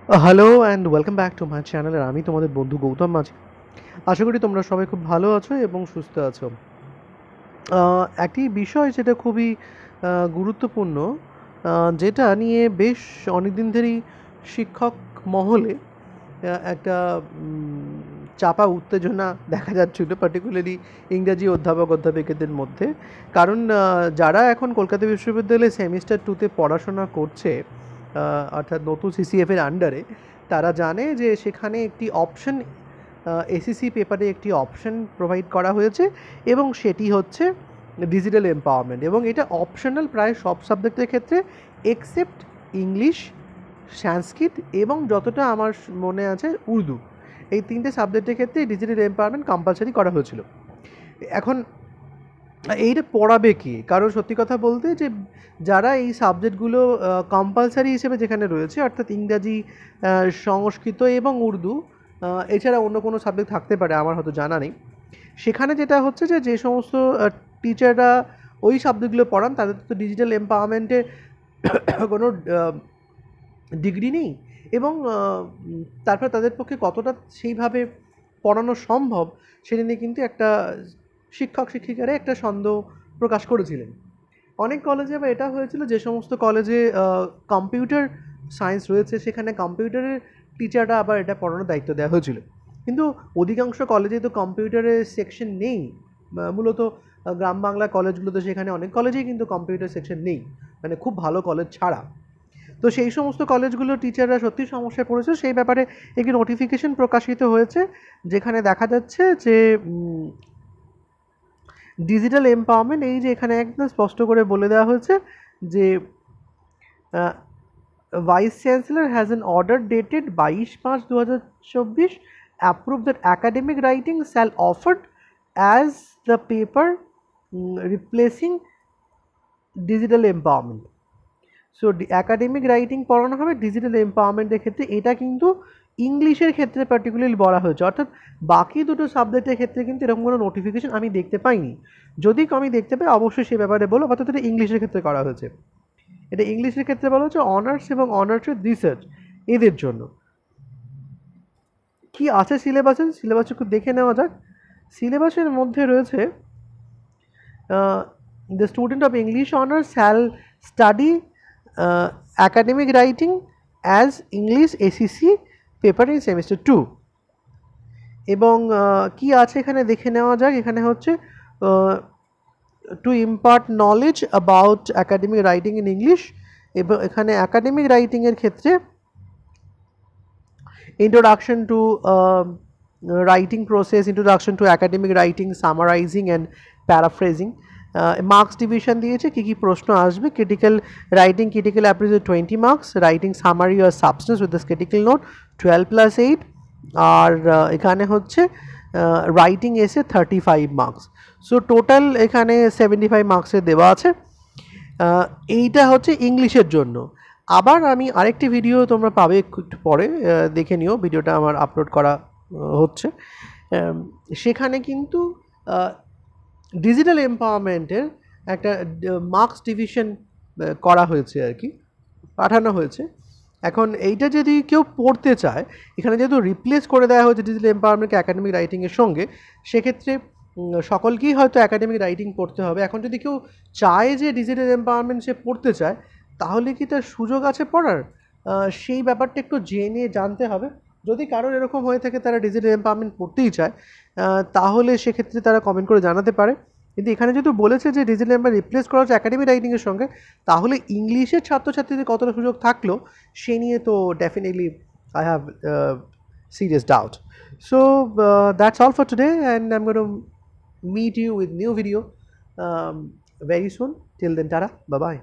Hello and welcome back to my channel. আর আমি তোমাদের বন্ধু গৌতম মাঝি। আশা করি তোমরা সবাই খুব ভালো আছো এবং সুস্থ আছো। একটি বিষয় যেটা খুবই গুরুত্বপূর্ণ, যেটা নিয়ে বেশ অনেকদিন ধরেই শিক্ষক মহলে একটা চাপা উত্তেজনা দেখা যাচ্ছিল, পার্টিকুলারলি ইংরাজি অধ্যাপকদের মধ্যে। কারণ যারা এখন কলকাতা বিশ্ববিদ্যালয়ে সেমিস্টার টুতে পড়াশোনা করছে, অর্থাৎ নতুন সিসিএফের আন্ডারে, তারা জানে যে সেখানে একটি অপশন, এসিসি পেপারে একটি অপশন প্রোভাইড করা হয়েছে এবং সেটি হচ্ছে ডিজিটাল এম্পাওয়ারমেন্ট। এবং এটা অপশনাল প্রায় সব সাবজেক্টের ক্ষেত্রে এক্সেপ্ট ইংলিশ, সংস্কৃত এবং যতটা আমার মনে আছে উর্দু। এই তিনটে সাবজেক্টের ক্ষেত্রে ডিজিটাল এম্পাওয়ারমেন্ট কম্পালসারি করা হয়েছিল। এখন এইটা পড়াবে কি? কারণ সত্যি কথা বলতে যে যারা এই সাবজেক্টগুলো কম্পালসারি হিসেবে যেখানে রয়েছে, অর্থাৎ ইংরাজি, সংস্কৃত এবং উর্দু, এছাড়া অন্য কোনো সাবজেক্ট থাকতে পারে আমার হয়তো জানা নেই, সেখানে যেটা হচ্ছে যে যে সমস্ত টিচাররা ওই সাবজেক্টগুলো পড়ান তাদের তো ডিজিটাল এম্পাওয়ারমেন্টে কোনো ডিগ্রি নেই। এবং তারপর তাদের পক্ষে কতটা সেইভাবে পড়ানো সম্ভব সেটা নিয়ে কিন্তু একটা শিক্ষক শিক্ষিকারা একটা সন্দেহ প্রকাশ করেছিলেন। অনেক কলেজে আবার এটা হয়েছিল, যে সমস্ত কলেজে কম্পিউটার সায়েন্স রয়েছে সেখানে কম্পিউটারের টিচাররা আবার এটা পড়ানোর দায়িত্ব দেওয়া হয়েছিল। কিন্তু অধিকাংশ কলেজে তো কম্পিউটারের সেকশন নেই। মূলত গ্রাম বাংলা কলেজগুলোতে, সেখানে অনেক কলেজেই কিন্তু কম্পিউটার সেকশন নেই, মানে খুব ভালো কলেজ ছাড়া। তো সেই সমস্ত কলেজগুলোর টিচাররা সত্যি সমস্যায় পড়েছে। সেই ব্যাপারে একটি নোটিফিকেশন প্রকাশিত হয়েছে, যেখানে দেখা যাচ্ছে যে ডিজিটাল এম্পাওয়ারমেন্ট, এই যে এখানে একদম স্পষ্ট করে বলে দেওয়া হয়েছে যে vice chancellor has an order dated 22/5/2024 approve that academic writing shall offered as the paper replacing digital empowerment. So academic writing পড়ানো হবে ডিজিটাল এম্পাওয়ারমেন্টের ক্ষেত্রে। এটা কিন্তু ইংলিশের ক্ষেত্রে পার্টিকুলারলি বলা হয়েছে, অর্থাৎ বাকি দুটো সাবজেক্টের ক্ষেত্রে কিন্তু এরকম কোনো নোটিফিকেশন আমি দেখতে পাইনি। যদি আমি দেখতে পাই অবশ্যই সে ব্যাপারে বলো, অর্থাৎ এটা ইংলিশের ক্ষেত্রে করা হয়েছে। এটা ইংলিশের ক্ষেত্রে বলা হচ্ছে অনার্স এবং অনার্স উইথ রিসার্চ, এদের জন্য। কি আছে সিলেবাসে, সিলেবাস একটু দেখে নেওয়া যাক। সিলেবাসের মধ্যে রয়েছে the student of English honors shall study academic writing as English ACC paper in semester 2। এবং কি আছে এখানে দেখে নেওয়া যাক। এখানে হচ্ছে to impart knowledge about academic writing in English, এবং এখানে অ্যাকাডেমিক রাইটিংয়ের ক্ষেত্রে introduction to writing process, introduction to academic writing, summarizing and paraphrasing। Marks division দিয়েছে কী কী প্রশ্ন আসবে। Critical writing, critical appraise 20 marks, writing summary আর substance with the critical note 12+8, আর এখানে হচ্ছে রাইটিং এসে 35 মার্কস। সো টোটাল এখানে 75 মার্কসের দেওয়া আছে। এইটা হচ্ছে ইংলিশের জন্য। আবার আমি আরেকটি ভিডিও তোমরা পাবে একটু পরে, দেখে নিও, ভিডিওটা আমার আপলোড করা হচ্ছে। সেখানে কিন্তু ডিজিটাল এম্পাওয়ারমেন্টের একটা মার্কস ডিভিশন করা হয়েছে আর কি, পাঠানো হয়েছে। এখন এইটা যদি কেউ পড়তে চায়, এখানে যেহেতু রিপ্লেস করে দেওয়া হয়েছে ডিজিটাল এম্পাওয়ারমেন্টকে অ্যাকাডেমিক রাইটিংয়ের সঙ্গে, সেক্ষেত্রে সকলকেই হয়তো অ্যাকাডেমিক রাইটিং পড়তে হবে। এখন যদি কেউ চায় যে ডিজিটাল এম্পাওয়ারমেন্ট সে পড়তে চায়, তাহলে কি তার সুযোগ আছে পড়ার? সেই ব্যাপারটা একটু জেনে জানতে হবে। যদি কারোর এরকম হয়ে থাকে তারা ডিজিটাল এম্পাওয়ারমেন্ট পড়তেই চায়, তাহলে সেক্ষেত্রে তারা কমেন্ট করে জানাতে পারে। কিন্তু এখানে যেহেতু বলেছে যে ডিজিটাল এম্পাওয়ার রিপ্লেস করা হচ্ছে অ্যাকাডেমিক রাইটিংয়ের সঙ্গে, তাহলে ইংলিশের ছাত্রছাত্রীদের কতটা সুযোগ থাকলো সে নিয়ে তো definitely I have serious doubt. So that's all for today, and I'm going to meet you with new video very soon. Till then, tara, bye bye.